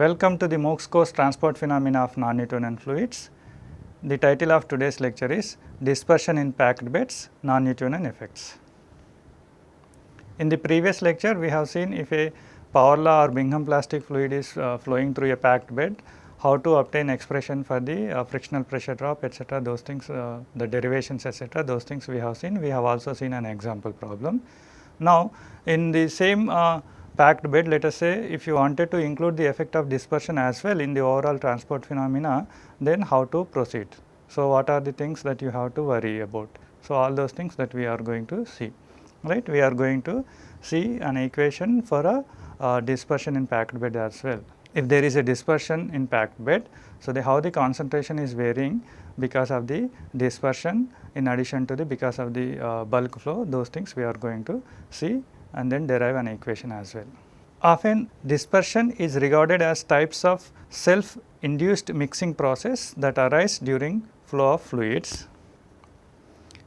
Welcome to the MOOCs course Transport Phenomena of Non-Newtonian Fluids. The title of today's lecture is Dispersion in Packed Beds, Non-Newtonian Effects. In the previous lecture, we have seen if a power law or Bingham plastic fluid is flowing through a packed bed, how to obtain expression for the frictional pressure drop, etc. Those things, the derivations, etc. Those things we have seen. We have also seen an example problem. Now, in the same packed bed, let us say if you wanted to include the effect of dispersion as well in the overall transport phenomena, then how to proceed. So, what are the things that you have to worry about? So, all those things that we are going to see, right. We are going to see an equation for a dispersion in packed bed as well. If there is a dispersion in packed bed, so how the concentration is varying because of the dispersion in addition to the because of the bulk flow, those things we are going to see and then derive an equation as well. Often dispersion is regarded as types of self-induced mixing process that arise during flow of fluids.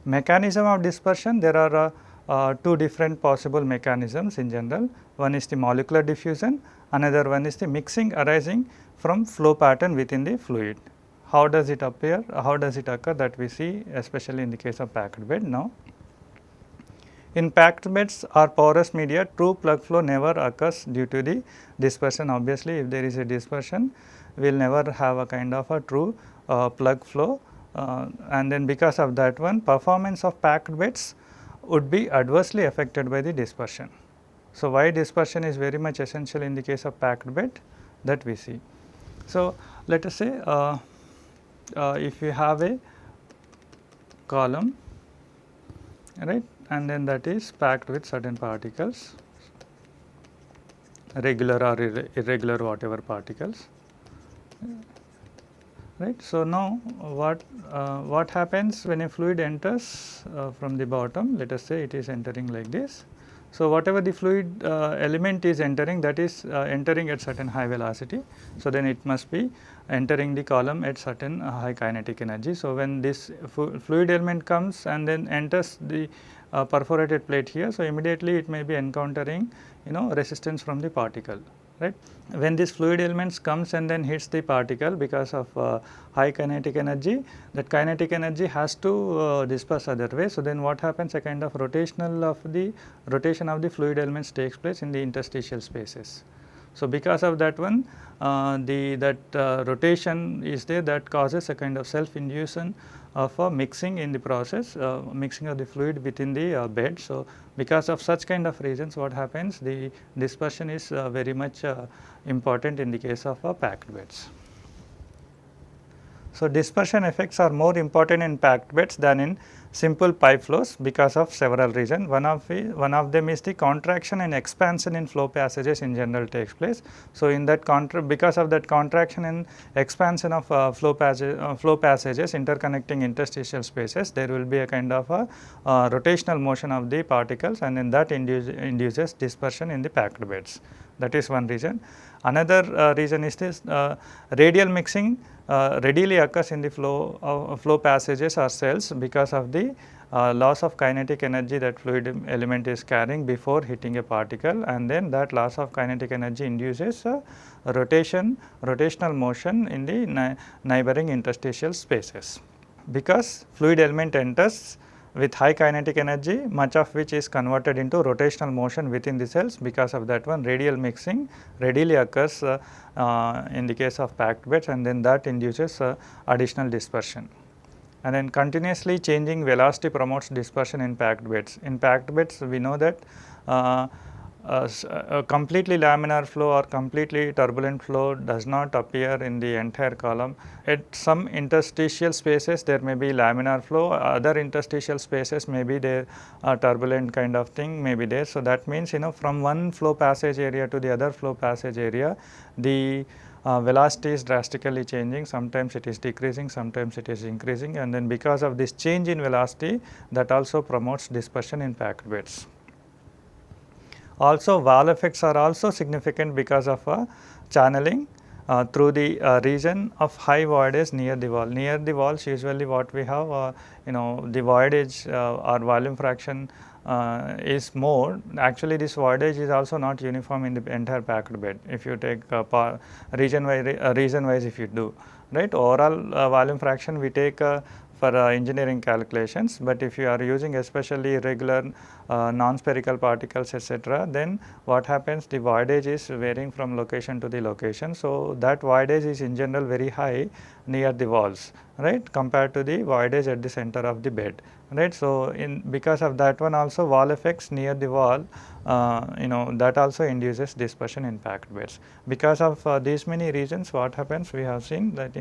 Mechanism of dispersion, there are two different possible mechanisms in general. One is the molecular diffusion, another one is the mixing arising from flow pattern within the fluid. How does it appear? How does it occur? That we see especially in the case of packed bed now. In packed beds or porous media, true plug flow never occurs due to the dispersion. Obviously, if there is a dispersion, we will never have a kind of a true plug flow, and then because of that one, performance of packed beds would be adversely affected by the dispersion. So, why dispersion is very much essential in the case of packed bed, that we see. So, let us say if you have a column, right, and then that is packed with certain particles, regular or irregular whatever particles, right. So, now what happens when a fluid enters from the bottom, let us say it is entering like this. So, whatever the fluid element is entering, that is entering at certain high velocity. So, then it must be entering the column at certain high kinetic energy. So, when this fluid element comes and then enters the perforated plate here, so immediately it may be encountering resistance from the particle, right. When this fluid elements comes and then hits the particle because of high kinetic energy, that kinetic energy has to disperse other way. So, then what happens, a kind of rotation of the fluid elements takes place in the interstitial spaces. So, because of that one, rotation is there, that causes a kind of self-induction of a mixing in the process, mixing of the fluid within the bed. So, because of such kind of reasons, what happens, the dispersion is very much important in the case of packed beds. So, dispersion effects are more important in packed beds than in simple pipe flows because of several reasons. One of them is the contraction and expansion in flow passages in general takes place. So, in that because of that contraction and expansion of flow passages interconnecting interstitial spaces, there will be a kind of a rotational motion of the particles, and then that induces dispersion in the packed beds. That is one reason. Another reason is this radial mixing readily occurs in the flow passages or cells because of the loss of kinetic energy that fluid element is carrying before hitting a particle, and then that loss of kinetic energy induces rotational motion in the neighboring interstitial spaces. Because fluid element enters with high kinetic energy, much of which is converted into rotational motion within the cells. Because of that one, radial mixing readily occurs in the case of packed beds, and then that induces additional dispersion. And then continuously changing velocity promotes dispersion in packed beds. In packed beds, we know that a completely laminar flow or completely turbulent flow does not appear in the entire column. At some interstitial spaces there may be laminar flow, other interstitial spaces may be there turbulent kind of thing may be there. So, that means from one flow passage area to the other flow passage area, the velocity is drastically changing, sometimes it is decreasing, sometimes it is increasing, and then because of this change in velocity, that also promotes dispersion in packed beds. Also, wall effects are also significant because of channeling through the region of high voidage near the wall. Near the walls, usually what we have the voidage or volume fraction is more, actually this voidage is also not uniform in the entire packed bed. If you take region wise if you do, right, overall volume fraction we take for engineering calculations, but if you are using especially irregular non-spherical particles etc., then what happens, the voidage is varying from location to the location. So, that voidage is in general very high near the walls, right, compared to the voidage at the center of the bed, right. So, because of that one also wall effects near the wall, that also induces dispersion in packed beds. Because of these many reasons, what happens, we have seen that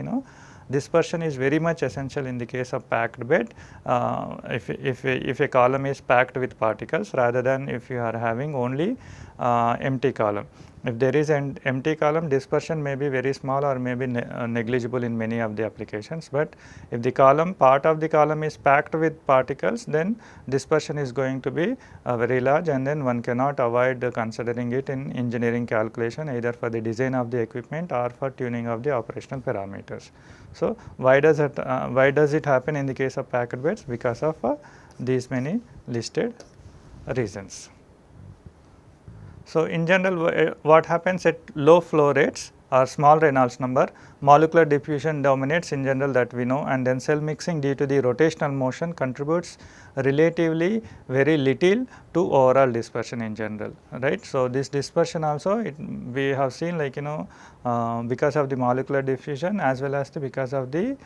dispersion is very much essential in the case of packed bed, if a column is packed with particles rather than if you are having only empty column. If there is an empty column, dispersion may be very small or may be negligible in many of the applications, but if the part of the column is packed with particles, then dispersion is going to be very large, and then one cannot avoid considering it in engineering calculation either for the design of the equipment or for tuning of the operational parameters. So, why does it happen in the case of packed beds? Because of these many listed reasons. So, in general what happens at low flow rates or small Reynolds number, molecular diffusion dominates in general, that we know, and then cell mixing due to the rotational motion contributes relatively very little to overall dispersion in general, right. So, this dispersion also we have seen because of the molecular diffusion as well as because of the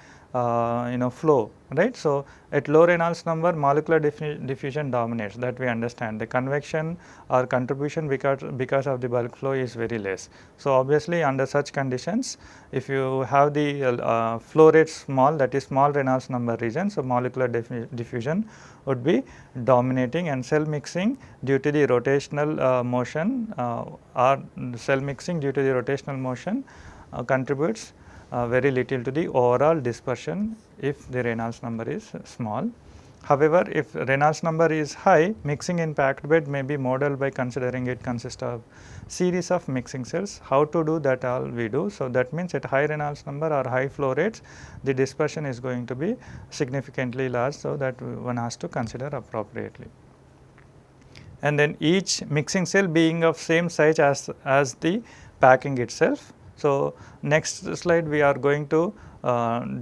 flow, right. So, at low Reynolds number molecular diffusion dominates, that we understand. The convection or contribution because of the bulk flow is very less. So, obviously under such conditions, if you have the flow rate small, that is small Reynolds number region, so molecular diffusion would be dominating, and cell mixing due to the rotational motion contributes very little to the overall dispersion if the Reynolds number is small. However, if Reynolds number is high, mixing in packed bed may be modeled by considering it consists of series of mixing cells. How to do that all we do. So, that means at high Reynolds number or high flow rates, the dispersion is going to be significantly large, so that one has to consider appropriately. And then each mixing cell being of same size as the packing itself. So, next slide we are going to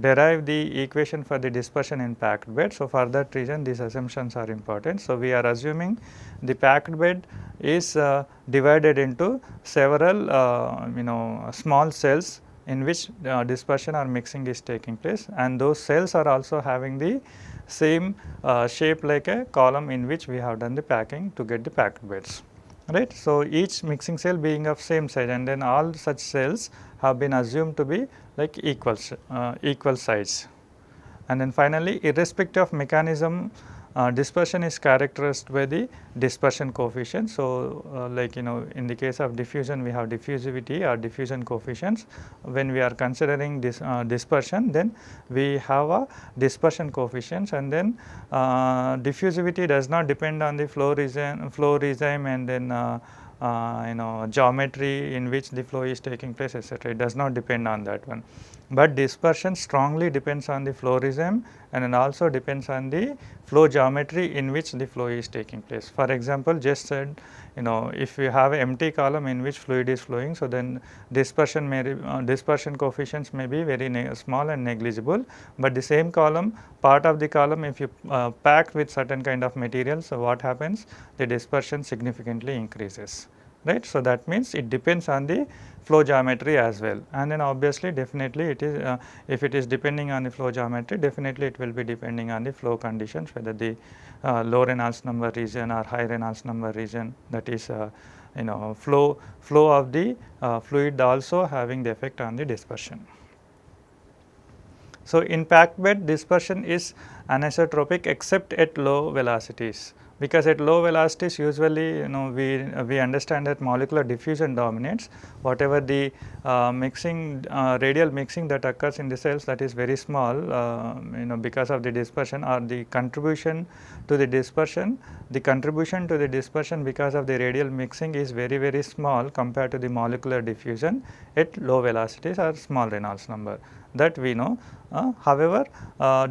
derive the equation for the dispersion in packed bed. So, for that reason these assumptions are important. So, we are assuming the packed bed is divided into several small cells in which dispersion or mixing is taking place, and those cells are also having the same shape like a column in which we have done the packing to get the packed beds, right. So, each mixing cell being of same size, and then all such cells have been assumed to be like equal size. And then finally, irrespective of mechanism, dispersion is characterized by the dispersion coefficient. So, in the case of diffusion we have diffusivity or diffusion coefficients. When we are considering this dispersion, then we have a dispersion coefficients, and then diffusivity does not depend on the flow regime and then geometry in which the flow is taking place, etc. It does not depend on that one, but dispersion strongly depends on the flow regime and then also depends on the flow geometry in which the flow is taking place. For example, just said if you have an empty column in which fluid is flowing, so then dispersion coefficients may be very small and negligible, but the same column, part of the column, if you pack with certain kind of material, so what happens, the dispersion significantly increases, right. So, that means it depends on the flow geometry as well, and then obviously definitely it is if it is depending on the flow geometry, definitely it will be depending on the flow conditions, whether the low Reynolds number region or high Reynolds number region, that is flow of the fluid also having the effect on the dispersion. So, in packed bed, dispersion is anisotropic except at low velocities, because at low velocities usually we understand that molecular diffusion dominates. Whatever the radial mixing that occurs in the cells, that is very small because of the dispersion or the contribution to the dispersion. The contribution to the dispersion because of the radial mixing is very small compared to the molecular diffusion at low velocities or small Reynolds number. that we know. However,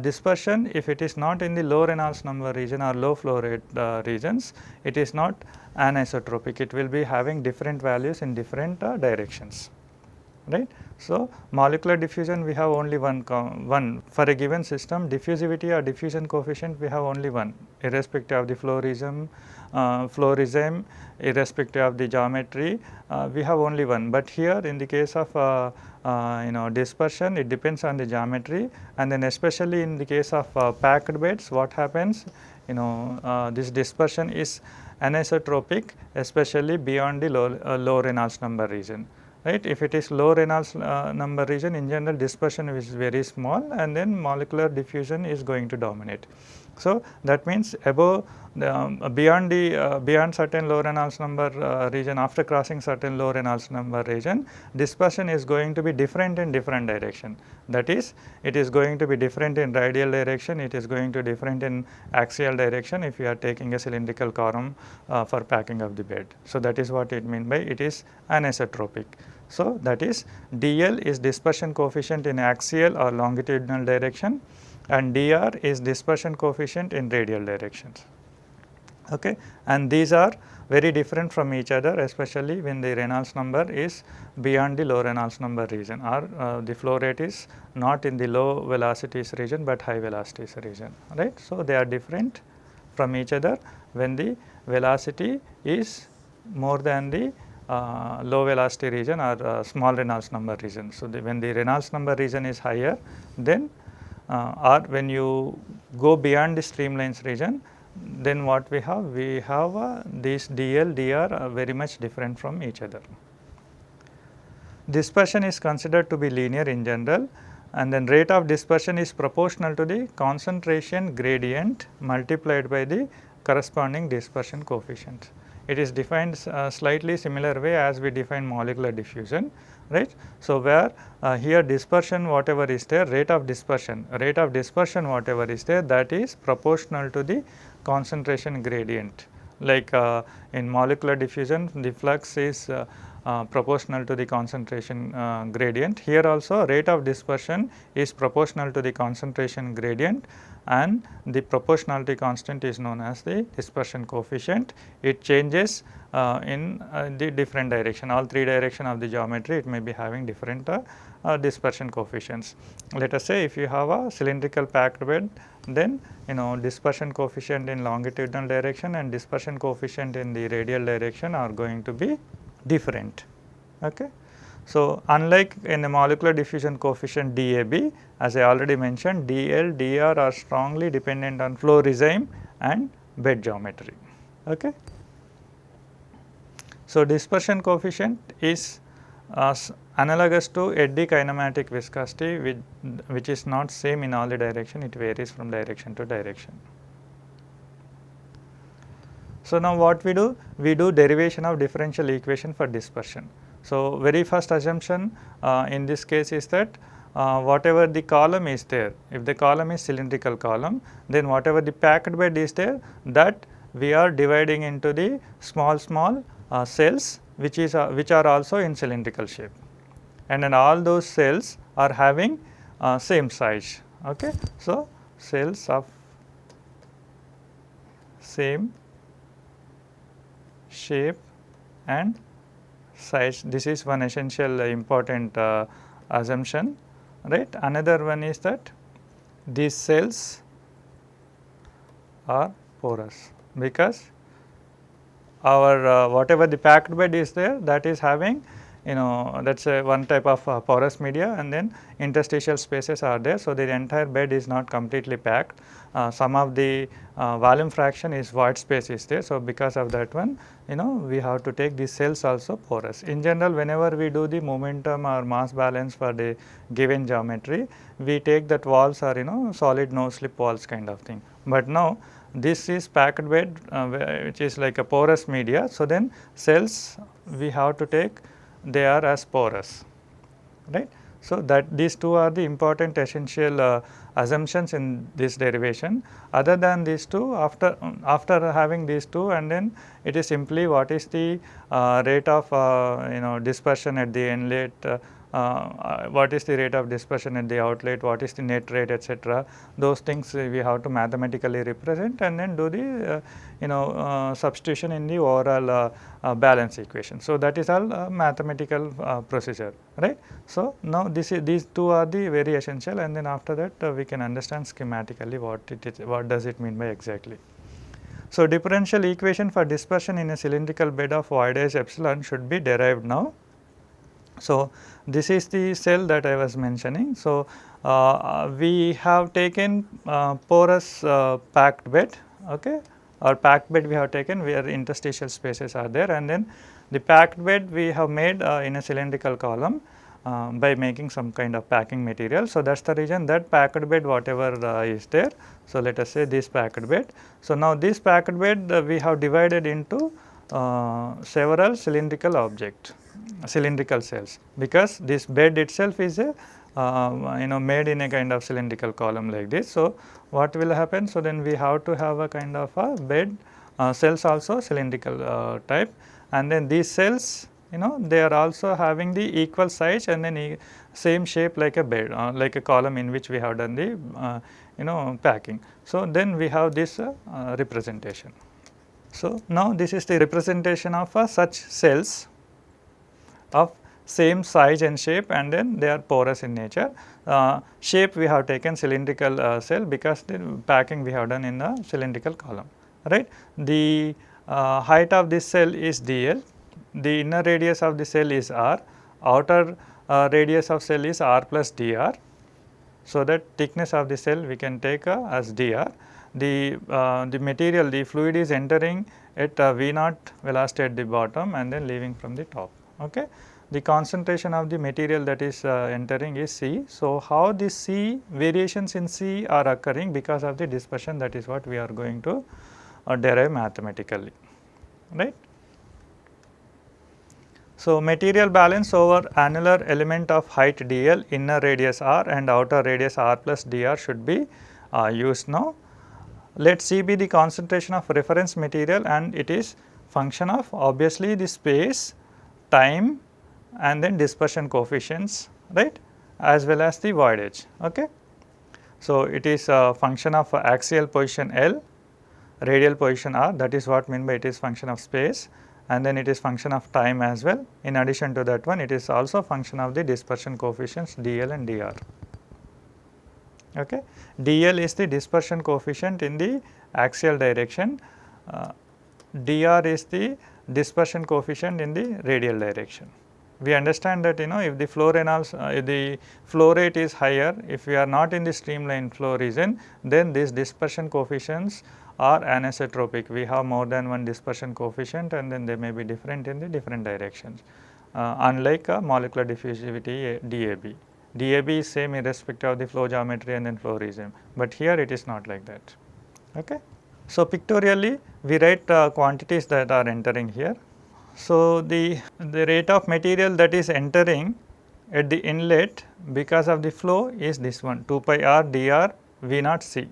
dispersion, if it is not in the low Reynolds number region or low flow rate regions, it is not anisotropic, it will be having different values in different directions, right. So, molecular diffusion we have only one for a given system, diffusivity or diffusion coefficient we have only one, irrespective of the flow regime, irrespective of the geometry, we have only one. But here in the case of dispersion, it depends on the geometry, and then especially in the case of packed beds, what happens, this dispersion is anisotropic, especially beyond the low Reynolds number region. Right. If it is low Reynolds number region, in general dispersion is very small, and then molecular diffusion is going to dominate. So, that means above beyond certain low Reynolds number region, after crossing certain low Reynolds number region, dispersion is going to be different in different direction. That is, it is going to be different in radial direction, it is going to be different in axial direction if you are taking a cylindrical column for packing of the bed. So, that is what it means by it is anisotropic. So, that is dl is dispersion coefficient in axial or longitudinal direction, and dr is dispersion coefficient in radial directions. Okay. And these are very different from each other, especially when the Reynolds number is beyond the low Reynolds number region, or the flow rate is not in the low velocities region, but high velocities region, right. So, they are different from each other when the velocity is more than the low velocity region or small Reynolds number region. So, when the Reynolds number region is higher, then or when you go beyond the streamlines region, then what we have? We have these dl, dr are very much different from each other. Dispersion is considered to be linear in general, and then rate of dispersion is proportional to the concentration gradient multiplied by the corresponding dispersion coefficient. It is defined slightly similar way as we define molecular diffusion, right. So, where here dispersion whatever is there, rate of dispersion whatever is there, that is proportional to the concentration gradient. Like in molecular diffusion, the flux is proportional to the concentration gradient. Here also rate of dispersion is proportional to the concentration gradient, and the proportionality constant is known as the dispersion coefficient. It changes in the different direction, all three direction of the geometry, it may be having different dispersion coefficients. Let us say if you have a cylindrical packed bed, then dispersion coefficient in longitudinal direction and dispersion coefficient in the radial direction are going to be different. Okay. So, unlike in the molecular diffusion coefficient DAB, as I already mentioned, DL, DR are strongly dependent on flow regime and bed geometry. Okay. So, dispersion coefficient is analogous to eddy kinematic viscosity, which is not same in all the direction, it varies from direction to direction. So, now what we do? We do derivation of differential equation for dispersion. So, very first assumption in this case is that whatever the column is there, if the column is cylindrical column, then whatever the packed bed is there, that we are dividing into the small cells which are also in cylindrical shape, and then all those cells are having same size. Okay. So, cells of same shape and size, this is one essential important assumption, right. Another one is that these cells are porous, because our whatever the packed bed is there, that is having that is one type of porous media, and then interstitial spaces are there. So, the entire bed is not completely packed, some of the volume fraction is void space is there. So, because of that one we have to take these cells also porous. In general, whenever we do the momentum or mass balance for the given geometry, we take that walls are solid no slip walls kind of thing. But now this is packed bed which is like a porous media. So, then cells we have to take, they are as porous, right. So, that these two are the important essential assumptions in this derivation. Other than these two, after having these two, and then it is simply what is the rate of dispersion at the inlet what is the rate of dispersion at the outlet, what is the net rate, etc. Those things we have to mathematically represent and then do the substitution in the overall balance equation. So, that is all mathematical procedure, right. So, now these two are the very essential, and then after that we can understand schematically what does it mean by exactly. So, differential equation for dispersion in a cylindrical bed of voidage epsilon should be derived now. So, this is the cell that I was mentioning. So, we have taken porous packed bed, okay, or packed bed we have taken where interstitial spaces are there, and then the packed bed we have made in a cylindrical column by making some kind of packing material. So, that is the reason that packed bed whatever is there. So, let us say this packed bed. So, now this packed bed we have divided into several cylindrical cells, because this bed itself is a made in a kind of cylindrical column like this. So, what will happen? So, then we have to have a kind of a bed cells also cylindrical type, and then these cells they are also having the equal size and then same shape like a bed like a column in which we have done the packing. So, then we have this representation. So, now this is the representation of such cells of same size and shape, and then they are porous in nature. Shape we have taken cylindrical cell because the packing we have done in the cylindrical column, right. The height of this cell is dl, the inner radius of the cell is r, outer radius of cell is r plus dr. So, that thickness of the cell we can take as dr. The material, the fluid is entering at V naught velocity at the bottom and then leaving from the top. Okay. The concentration of the material that is entering is C. So, how this C variations in C are occurring because of the dispersion, that is what we are going to derive mathematically, right. So, material balance over annular element of height dl, inner radius r and outer radius r plus dr should be used now. Let C be the concentration of reference material, and it is function of obviously the space, time and then dispersion coefficients, right, as well as the voidage. Okay. So, it is a function of axial position L, radial position r, that is what mean by it is function of space, and then it is function of time as well. In addition to that one, it is also function of the dispersion coefficients dl and dr. Okay. dl is the dispersion coefficient in the axial direction, dr is the dispersion coefficient in the radial direction. We understand that if the flow Reynolds, if the flow rate is higher, if we are not in the streamline flow region, then these dispersion coefficients are anisotropic. We have more than one dispersion coefficient and then they may be different in the different directions, unlike molecular diffusivity DAB. DAB is same irrespective of the flow geometry and then flow region, but here it is not like that. Okay. So, pictorially we write quantities that are entering here. So, the rate of material that is entering at the inlet because of the flow is this one, 2 pi r dr V naught C.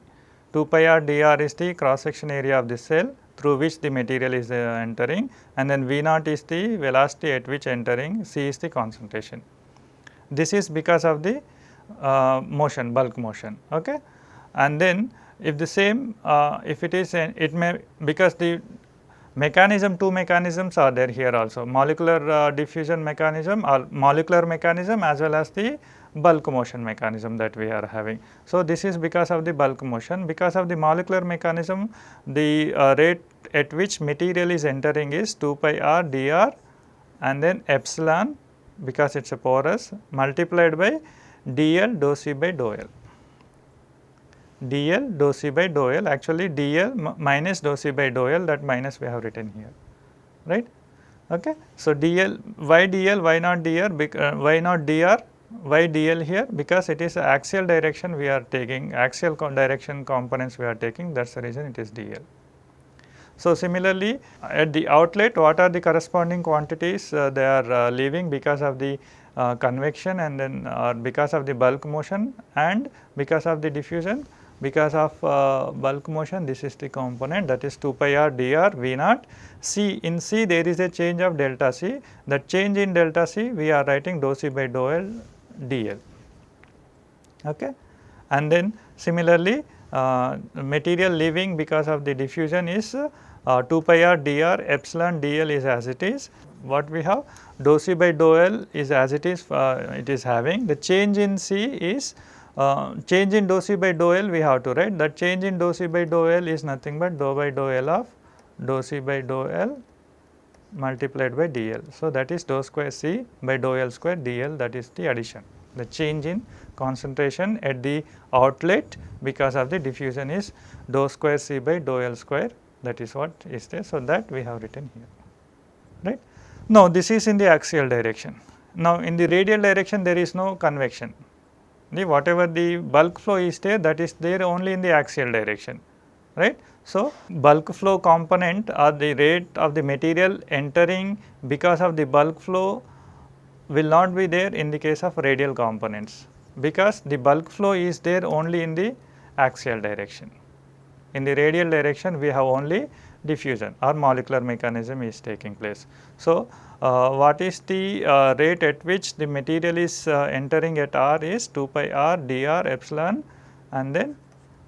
2 pi r dr is the cross section area of the cell through which the material is entering, and then V naught is the velocity at which entering, C is the concentration. This is because of the motion, bulk motion. Okay. And then if the same, if it is, it may, because the mechanism, two mechanisms are there here also, molecular diffusion mechanism or molecular mechanism as well as the bulk motion mechanism that we are having. So, this is because of the bulk motion. Because of the molecular mechanism, the rate at which material is entering is 2 pi r dr and then epsilon, because it is a porous, multiplied by dl dou C by dou L. dl dou C by dou L, actually dl minus dou C by dou L, that minus we have written here, right. Okay. So, dl, why not dr, why not dr, why dl here, because it is axial direction we are taking, axial direction components we are taking, that is the reason it is dl. So, similarly at the outlet, what are the corresponding quantities they are leaving because of the convection and then because of the bulk motion and because of the diffusion, because of bulk motion, this is the component, that is 2 pi r dr V naught. C, in C there is a change of delta C, that change in delta C we are writing dou C by dou L dl. Okay. And then similarly, material leaving because of the diffusion is 2 pi r dr epsilon dl is as it is. What we have, dou C by dou L is as it is having. The change in C is change in dou C by dou L we have to write, that change in dou C by dou L is nothing but dou by dou L of dou C by dou L multiplied by dl. So, that is dou square C by dou L square dl, that is the addition. The change in concentration at the outlet because of the diffusion is dou square C by dou L square, that is what is there. So, that we have written here, right. Now, this is in the axial direction. Now, in the radial direction there is no convection, whatever the bulk flow is there, that is there only in the axial direction, right. So, bulk flow component or the rate of the material entering because of the bulk flow will not be there in the case of radial components, because the bulk flow is there only in the axial direction. In the radial direction we have only diffusion or molecular mechanism is taking place. So, what is the rate at which the material is entering at r is 2 pi r dr epsilon, and then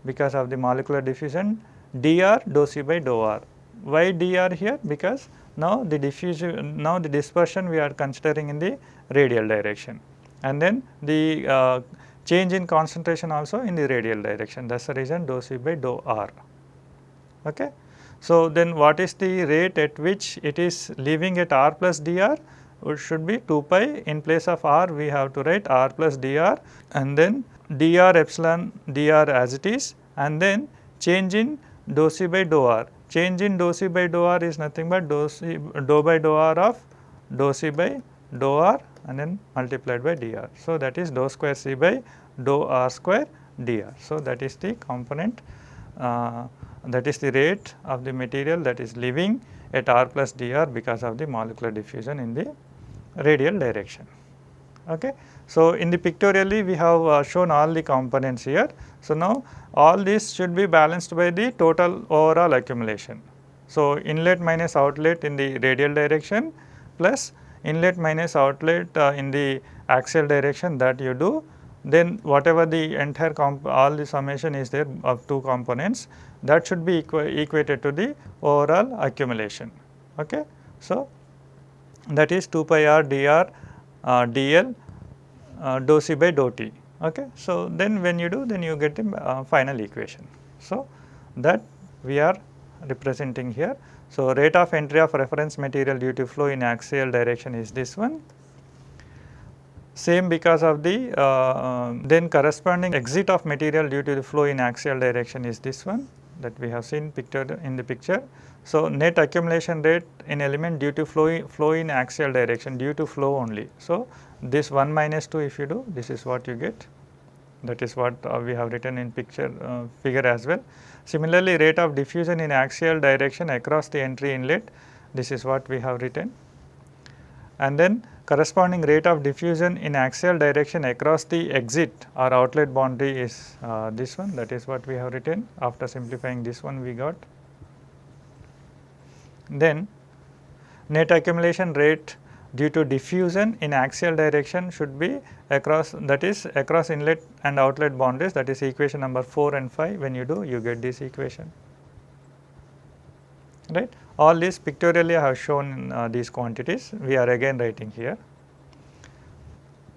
because of the molecular diffusion dr dou C by dou r. Why dr here? Because now the diffusion, now the dispersion we are considering in the radial direction, and then the change in concentration also in the radial direction, that is the reason dou C by dou r. Okay. So, then what is the rate at which it is leaving at r plus dr? It should be 2 pi, in place of r we have to write r plus dr, and then dr epsilon dr as it is, and then change in dou C by dou r. Change in dou C by dou r is nothing but dou by dou r of dou C by dou r and then multiplied by dr. So, that is dou square C by dou r square dr. So, that is the component, that is the rate of the material that is leaving at r plus dr because of the molecular diffusion in the radial direction. Okay. So, in the pictorially we have shown all the components here. So, now all this should be balanced by the total overall accumulation. So, inlet minus outlet in the radial direction plus inlet minus outlet in the axial direction, that you do, then whatever the entire all the summation is there of two components, that should be equated to the overall accumulation. Okay. So, that is 2 pi r dr dl dou C by dou t. Okay. So, then when you do, then you get the final equation. So, that we are representing here. So, rate of entry of reference material due to flow in axial direction is this one. Same because of the then corresponding exit of material due to the flow in axial direction is this one, that we have seen pictured in the picture. So, net accumulation rate in element due to flow in axial direction, due to flow only. So, this 1 minus 2 if you do, this is what you get, that is what we have written in figure as well. Similarly, rate of diffusion in axial direction across the entry inlet, this is what we have written, and then corresponding rate of diffusion in axial direction across the exit or outlet boundary is this one, that is what we have written. After simplifying this one we got. Then net accumulation rate due to diffusion in axial direction should be across, that is across inlet and outlet boundaries, that is equation number 4 and 5. When you do, you get this equation, right. All this pictorially I have shown these quantities, we are again writing here.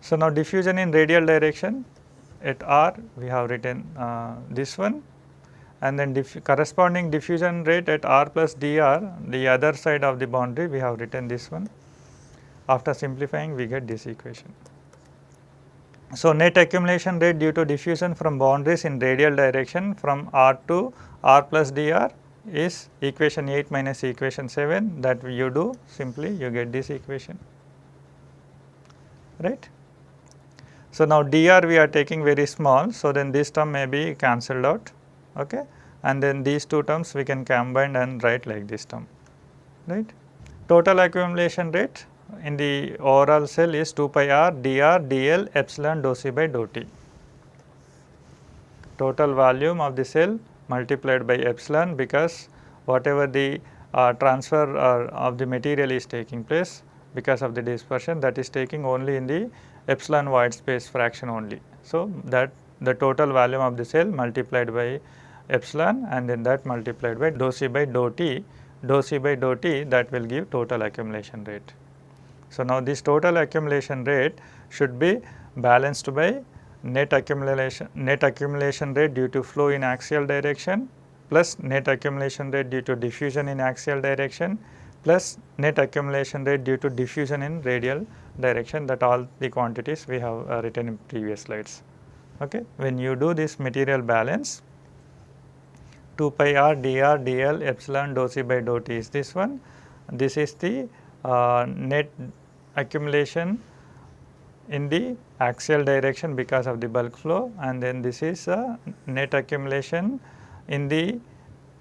So, now diffusion in radial direction at r we have written this one, and then corresponding diffusion rate at r plus dr, the other side of the boundary we have written this one. After simplifying we get this equation. So, net accumulation rate due to diffusion from boundaries in radial direction from r to r plus dr is equation 8 minus equation 7, that you do simply you get this equation, right. So, now dr we are taking very small, so then this term may be cancelled out, okay, and then these two terms we can combine and write like this term, right. Total accumulation rate in the overall cell is 2 pi r dr dl epsilon dou C by dou t. total volume of the cell multiplied by epsilon, because whatever the transfer of the material is taking place because of the dispersion, that is taking only in the epsilon void space fraction only. So, that the total volume of the cell multiplied by epsilon, and then that multiplied by dou C by dou T, that will give total accumulation rate. So, now this total accumulation rate should be balanced by net accumulation rate due to flow in axial direction plus net accumulation rate due to diffusion in axial direction plus net accumulation rate due to diffusion in radial direction, that all the quantities we have written in previous slides. Okay. When you do this material balance, 2 pi r dr dl epsilon dou C by dou T is this one. This is the net accumulation in the axial direction because of the bulk flow, and then this is net accumulation in the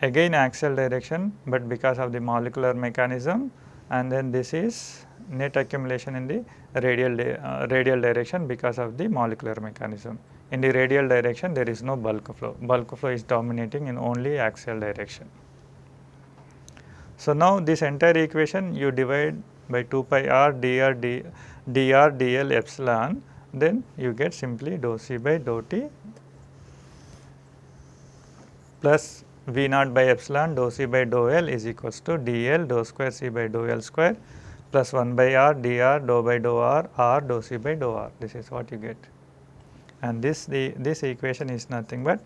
again axial direction, but because of the molecular mechanism, and then this is net accumulation in the radial direction because of the molecular mechanism. In the radial direction there is no bulk flow is dominating in only axial direction. So, now this entire equation you divide by 2 pi r dr dl epsilon, then you get simply dou C by dou T plus V naught by epsilon dou C by dou L is equals to dl dou square C by dou L square plus 1 by r dr dou by dou r dou C by dou r. This is what you get, and this equation is nothing but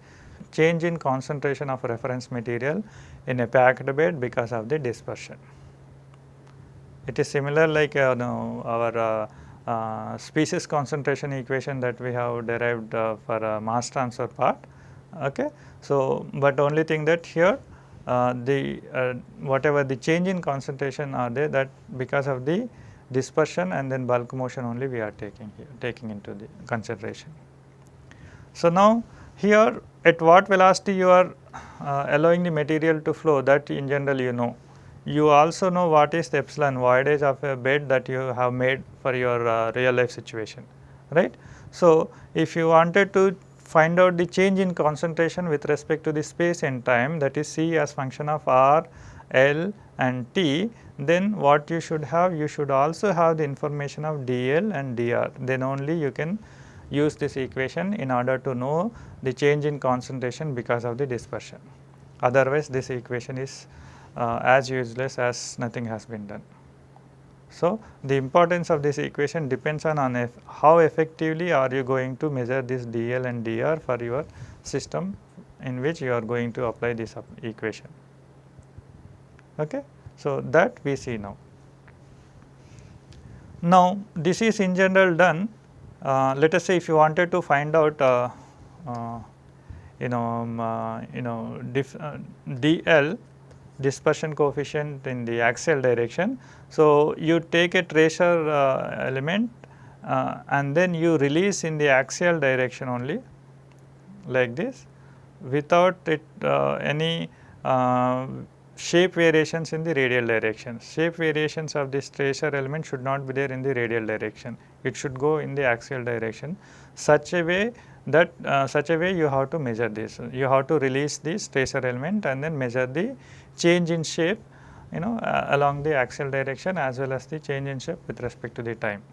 change in concentration of reference material in a packed bed because of the dispersion. It is similar like our species concentration equation that we have derived for mass transfer part. Okay. So, but only thing that here whatever the change in concentration are there, that because of the dispersion and then bulk motion only we are taking into the consideration. So, now here at what velocity you are allowing the material to flow, that in general you know. You also know what is the epsilon voidage of a bed that you have made for your real life situation, right. So, if you wanted to find out the change in concentration with respect to the space and time, that is C as function of R, L and T, then what you should have? You should also have the information of dl and dr, then only you can use this equation in order to know the change in concentration because of the dispersion. Otherwise, this equation is as useless as nothing has been done. So, the importance of this equation depends on how effectively are you going to measure this dl and dr for your system in which you are going to apply this equation. Okay. So, that we see now. Now, this is in general done. Let us say if you wanted to find out dl, dispersion coefficient in the axial direction. So, you take a tracer element and then you release in the axial direction only like this, without it any shape variations in the radial direction. Shape variations of this tracer element should not be there in the radial direction, it should go in the axial direction, such a way that you have to measure this. You have to release this tracer element and then measure the change in shape along the axial direction as well as the change in shape with respect to the time.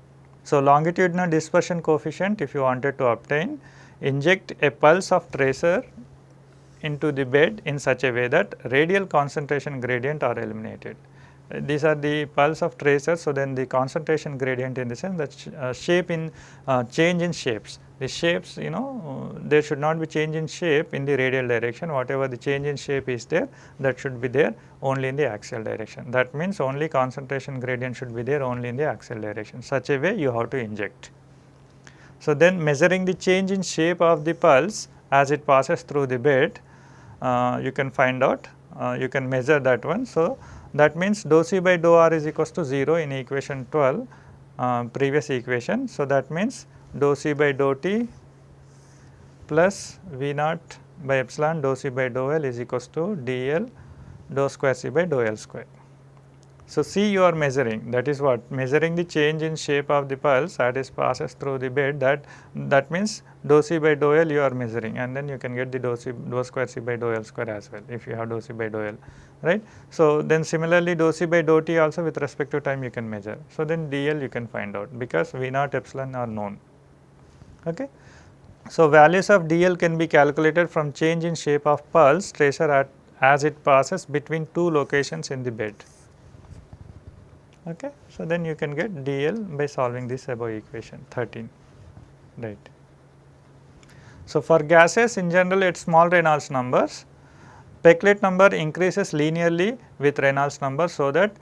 So, longitudinal dispersion coefficient, if you wanted to obtain, inject a pulse of tracer into the bed in such a way that radial concentration gradient are eliminated. These are the pulse of tracers. So, then the concentration gradient in the sense that shape in change in shapes. The shapes there should not be change in shape in the radial direction, whatever the change in shape is there, that should be there only in the axial direction. That means only concentration gradient should be there only in the axial direction, such a way you have to inject. So, then measuring the change in shape of the pulse as it passes through the bed, you can find out, you can measure that one. So, that means dou C by dou R is equals to 0 in equation 12, previous equation. So, that means dou C by dou T plus V naught by epsilon dou C by dou L is equals to dl dou square C by dou L square. So, C you are measuring, that is what, measuring the change in shape of the pulse that is passes through the bed, that means dou C by dou L you are measuring, and then you can get the dou square C by dou L square as well if you have dou C by dou L, right. So, then similarly dou C by dou T also with respect to time you can measure. So, then dl you can find out because V naught epsilon are known. Okay. So, values of dl can be calculated from change in shape of pulse tracer as it passes between two locations in the bed. Okay. So, then you can get dl by solving this above equation 13, right. So, for gases in general at small Reynolds numbers, Peclet number increases linearly with Reynolds number, so that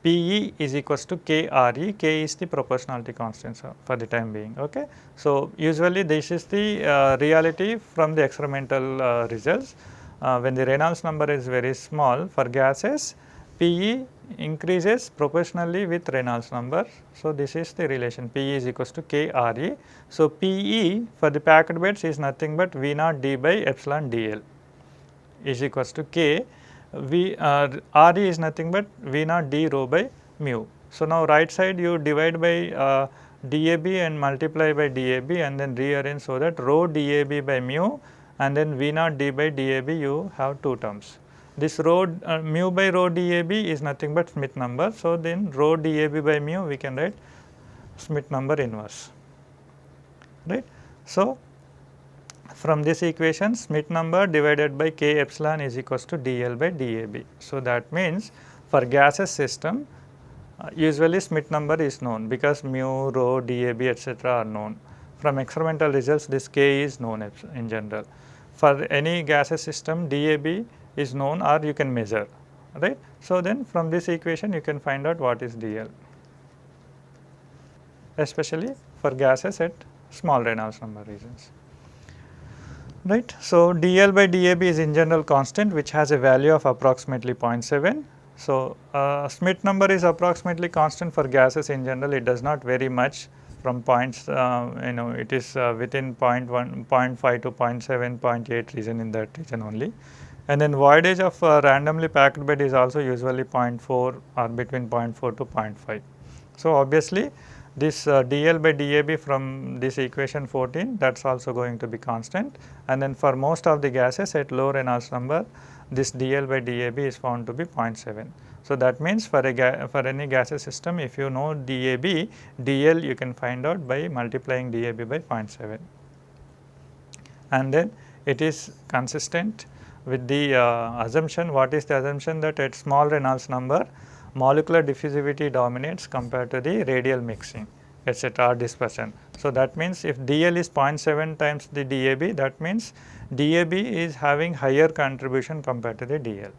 Pe is equals to KRE, K is the proportionality constant for the time being. Okay. So, usually this is the reality from the experimental results. When the Reynolds number is very small for gases, Pe increases proportionally with Reynolds number. So, this is the relation, Pe is equals to KRE. So, Pe for the packed beds is nothing but V naught d by epsilon dl is equals to K. Re is nothing but V naught d rho by mu. So, now right side you divide by dAb and multiply by dAb and then rearrange, so that rho dAb by mu and then V naught d by dAb you have two terms. This rho mu by rho dAb is nothing but Smith number. So, then rho dAb by mu we can write Smith number inverse, right. So, from this equation Smith number divided by K epsilon is equals to dl by dAb. So, that means for gases system usually Smith number is known because mu, rho, dAb etc. are known. From experimental results this K is known in general. For any gases system dAb is known or you can measure, right. So, then from this equation you can find out what is dl, especially for gases at small Reynolds number regions. Right. So, dl by dAb is in general constant which has a value of approximately 0.7. So, Smith number is approximately constant for gases in general, it does not vary much from points, it is within 0.1, 0.5 to 0.7, 0.8 region, in that region only. And then voidage of randomly packed bed is also usually 0.4 or between 0.4 to 0.5. So, obviously this dl by dAb from this equation 14, that is also going to be constant, and then for most of the gases at low Reynolds number this dl by dAb is found to be 0.7. So, that means for any gases system if you know dAb, dl you can find out by multiplying dAb by 0.7, and then it is consistent with the assumption. What is the assumption? That at small Reynolds number molecular diffusivity dominates compared to the radial mixing etc. or dispersion. So, that means if dl is 0.7 times the dAb, that means dAb is having higher contribution compared to the dl.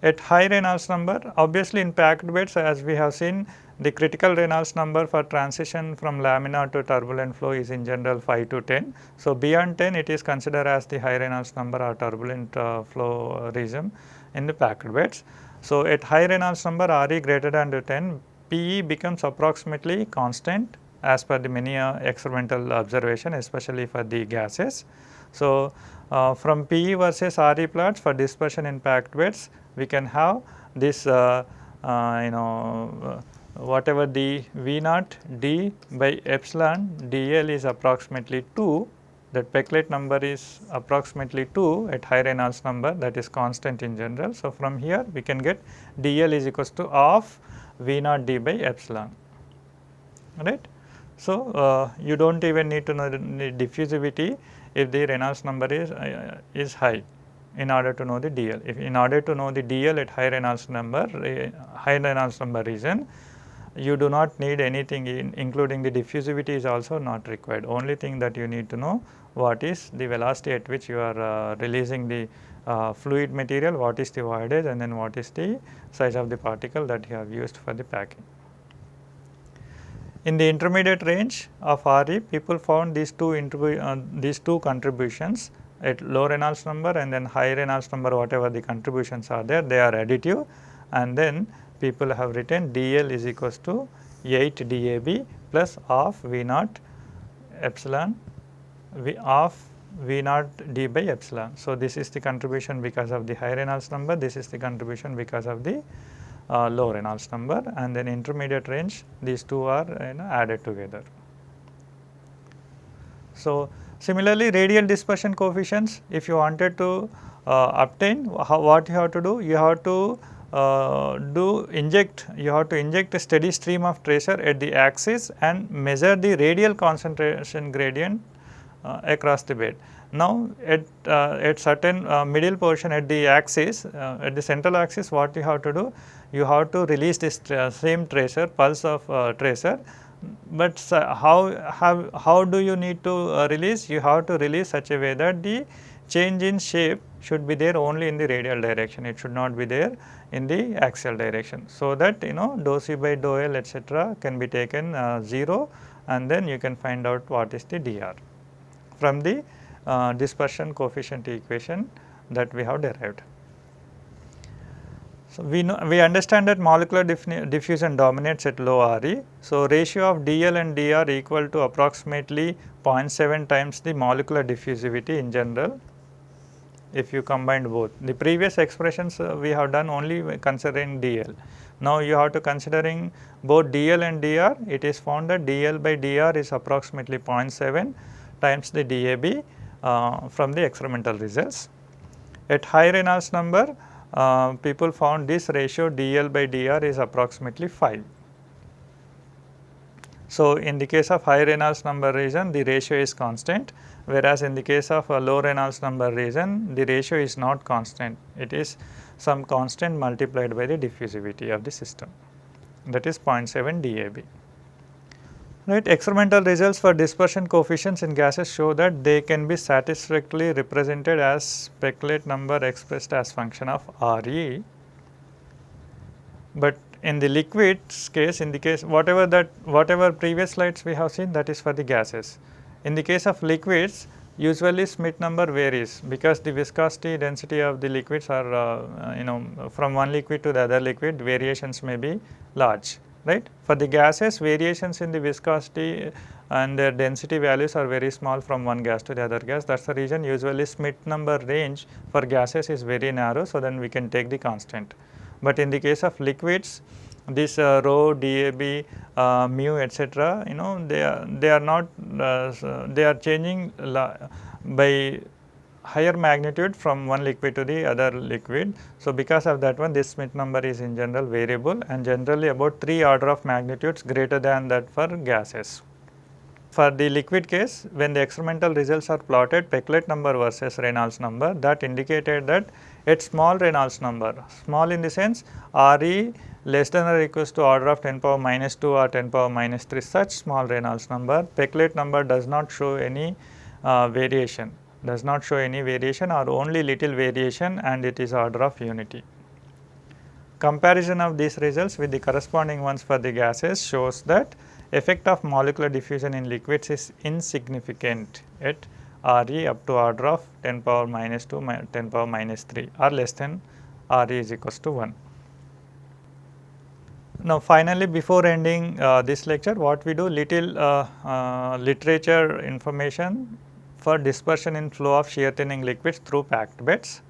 At high Reynolds number, obviously in packed beds as we have seen, the critical Reynolds number for transition from laminar to turbulent flow is in general 5 to 10. So, beyond 10 it is considered as the high Reynolds number or turbulent flow region in the packed beds. So, at high Reynolds number Re greater than 10, Pe becomes approximately constant as per the many experimental observation, especially for the gases. So, from Pe versus Re plots for dispersion in packed beds, we can have this whatever the V naught d by epsilon dl is approximately 2, that Peclet number is approximately 2 at high Reynolds number, that is constant in general. So, from here we can get dl is equals to half V naught d by epsilon, right. So, you do not even need to know the diffusivity if the Reynolds number is high in order to know the dl. If in order to know the dl at high Reynolds number region, you do not need anything including the diffusivity is also not required. Only thing that you need to know what is the velocity at which you are releasing the fluid material, what is the voidage, and then what is the size of the particle that you have used for the packing. In the intermediate range of Re, people found these two contributions at low Reynolds number and then high Reynolds number, whatever the contributions are there, they are additive, and then people have written dl is equals to 8 dAb plus half V naught epsilon of V naught d by epsilon. So, this is the contribution because of the high Reynolds number, this is the contribution because of the low Reynolds number, and then intermediate range, these two are added together. So, similarly radial dispersion coefficients, if you wanted to obtain, what you have to do? You have to inject a steady stream of tracer at the axis and measure the radial concentration gradient across the bed. Now, at certain middle portion at the axis, at the central axis, what you have to do? You have to release this same tracer, pulse of tracer, but how do you need to release? You have to release such a way that the change in shape should be there only in the radial direction, it should not be there in the axial direction. So, that dou c by dou L etc. can be taken 0, and then you can find out what is the dr from the dispersion coefficient equation that we have derived. So, we understand that molecular diffusion dominates at low Re. So, ratio of dl and dr equal to approximately 0.7 times the molecular diffusivity in general, if you combine both. The previous expressions we have done only considering dl. Now, you have to considering both dl and dr. It is found that dl by dr is approximately 0.7 times the dAb from the experimental results. At high Reynolds number, people found this ratio dl by dr is approximately 5. So, in the case of high Reynolds number region, the ratio is constant, whereas in the case of a low Reynolds number region, the ratio is not constant, it is some constant multiplied by the diffusivity of the system, that is 0.7 dAb. Right. Experimental results for dispersion coefficients in gases show that they can be satisfactorily represented as speculate number expressed as function of Re, but in the liquids case, in the case whatever previous slides we have seen, that is for the gases. In the case of liquids, usually Schmidt number varies because the viscosity density of the liquids are from one liquid to the other liquid, variations may be large. Right. For the gases, variations in the viscosity and their density values are very small from one gas to the other gas. That is the reason usually Schmidt number range for gases is very narrow, so then we can take the constant. But in the case of liquids, this rho, dAb, mu etc., they are not they are changing by higher magnitude from one liquid to the other liquid. So, because of that one, this Schmidt number is in general variable and generally about 3 order of magnitudes greater than that for gases. For the liquid case, when the experimental results are plotted, Peclet number versus Reynolds number, that indicated that at small Reynolds number, small in the sense Re less than or equals to order of 10 power minus 2 or 10 power minus 3, such small Reynolds number, Peclet number does not show any variation or only little variation, and it is order of unity. Comparison of these results with the corresponding ones for the gases shows that effect of molecular diffusion in liquids is insignificant at Re up to order of 10 power minus 2, 10 power minus 3 or less than Re is equals to 1. Now, finally, before ending this lecture, what we do, little literature information for dispersion in flow of shear thinning liquids through packed beds.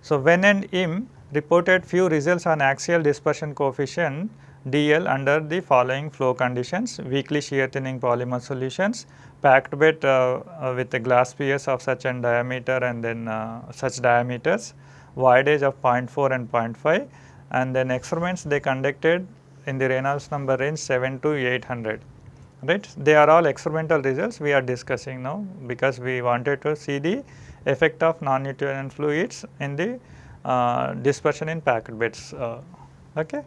So, Wen and Im reported few results on axial dispersion coefficient dl under the following flow conditions: weakly shear thinning polymer solutions, packed bed with a glass spheres of such an diameter and then such diameters, void edge of 0.4 and 0.5, and then experiments they conducted in the Reynolds number range 7 to 800. Right. They are all experimental results we are discussing now, because we wanted to see the effect of non-Newtonian fluids in the dispersion in packed beds. Okay.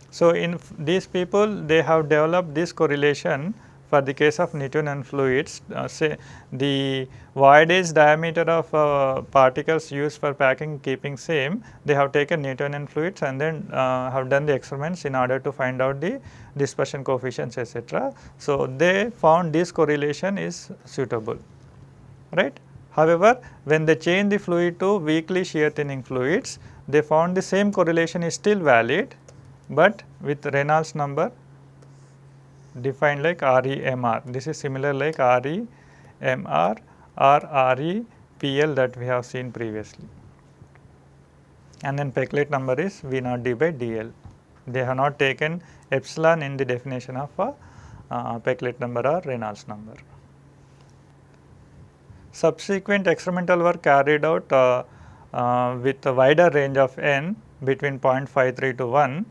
So, in these people, they have developed this correlation for the case of Newtonian fluids. Say the void edge diameter of particles used for packing keeping same, they have taken Newtonian fluids and then have done the experiments in order to find out the dispersion coefficients etc. So, they found this correlation is suitable, right. However, when they change the fluid to weakly shear thinning fluids, they found the same correlation is still valid, but with Reynolds number defined like REMR. This is similar like REMR or REPL that we have seen previously. And then Peclet number is V0d by dl. They have not taken epsilon in the definition of a Peclet number or Reynolds number. Subsequent experimental work carried out with a wider range of n between 0.53 to 1,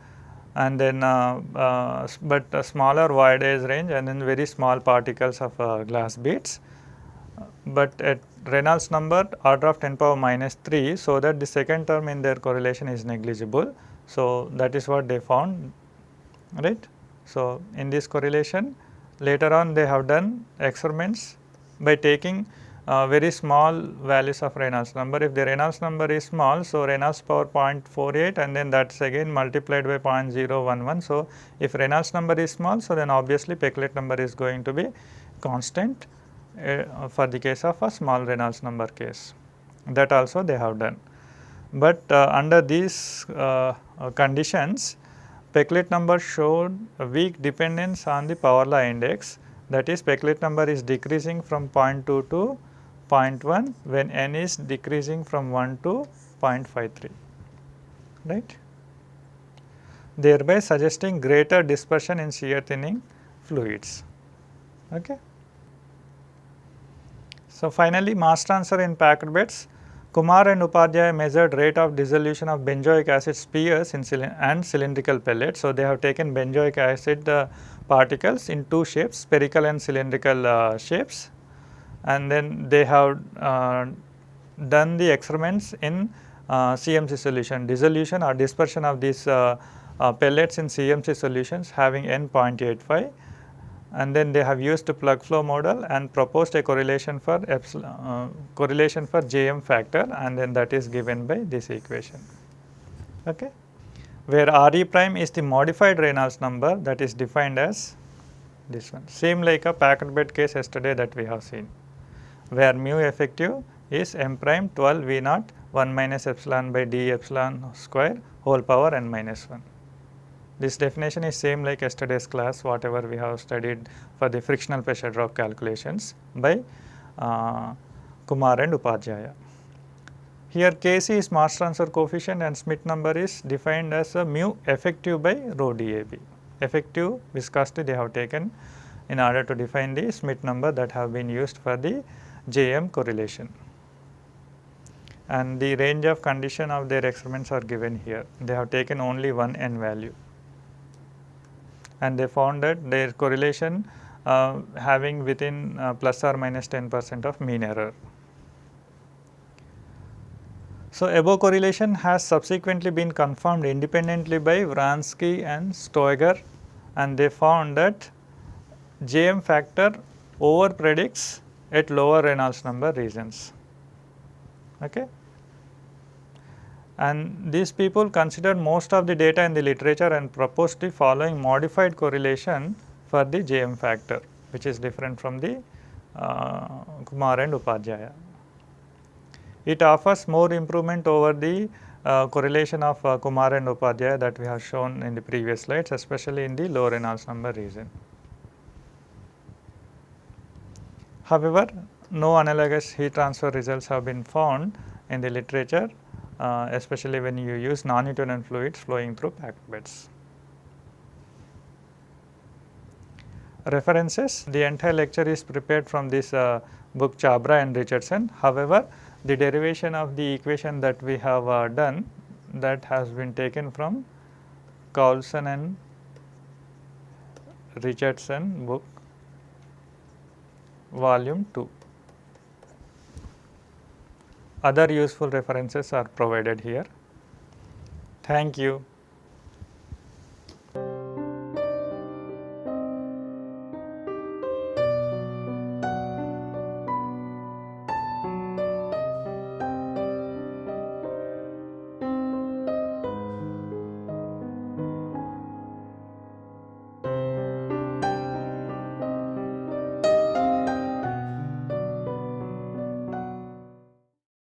and then but a smaller wide edge range and then very small particles of glass beads, but at Reynolds number order of 10 power minus 3, so that the second term in their correlation is negligible. So, that is what they found, right. So, in this correlation later on they have done experiments by taking very small values of Reynolds number. If the Reynolds number is small, so Reynolds power 0.48 and then that is again multiplied by 0.011. So, if Reynolds number is small, so then obviously Peclet number is going to be constant for the case of a small Reynolds number case. That also they have done. But under these conditions, Peclet number showed a weak dependence on the power law index, that is Peclet number is decreasing from 0.2 to 0.1 when n is decreasing from 1 to 0.53, right, thereby suggesting greater dispersion in shear thinning fluids. Okay. So, finally, mass transfer in packed beds. Kumar and Upadhyay measured rate of dissolution of benzoic acid spheres in and cylindrical pellets. So, they have taken benzoic acid particles in two shapes, spherical and cylindrical shapes, and then they have done the experiments in CMC solution, dissolution or dispersion of these pellets in CMC solutions having n 0.85, and then they have used a plug flow model and proposed a correlation for Jm factor, and then that is given by this equation, okay, where Re prime is the modified Reynolds number that is defined as this one, same like a packed bed case yesterday that we have seen, where mu effective is m prime 12 V naught 1 minus epsilon by d epsilon square whole power n minus 1. This definition is same like yesterday's class, whatever we have studied for the frictional pressure drop calculations by Kumar and Upadhyaya. Here Kc is mass transfer coefficient and Schmidt number is defined as a mu effective by rho dAb. Effective viscosity they have taken in order to define the Schmidt number that have been used for the Jm correlation. And the range of condition of their experiments are given here. They have taken only one n value, and they found that their correlation having within plus or minus 10% of mean error. So, above correlation has subsequently been confirmed independently by Wronski and Stoeger, and they found that Jm factor over predicts at lower Reynolds number regions. Okay. And these people considered most of the data in the literature and proposed the following modified correlation for the Jm factor, which is different from the Kumar and Upadhyaya. It offers more improvement over the correlation of Kumar and Upadhyaya that we have shown in the previous slides, especially in the low Reynolds number region. However, no analogous heat transfer results have been found in the literature, especially when you use non-Newtonian fluids flowing through packed beds. References: the entire lecture is prepared from this book Chabra and Richardson. However, the derivation of the equation that we have done, that has been taken from Coulson and Richardson book volume 2. Other useful references are provided here. Thank you.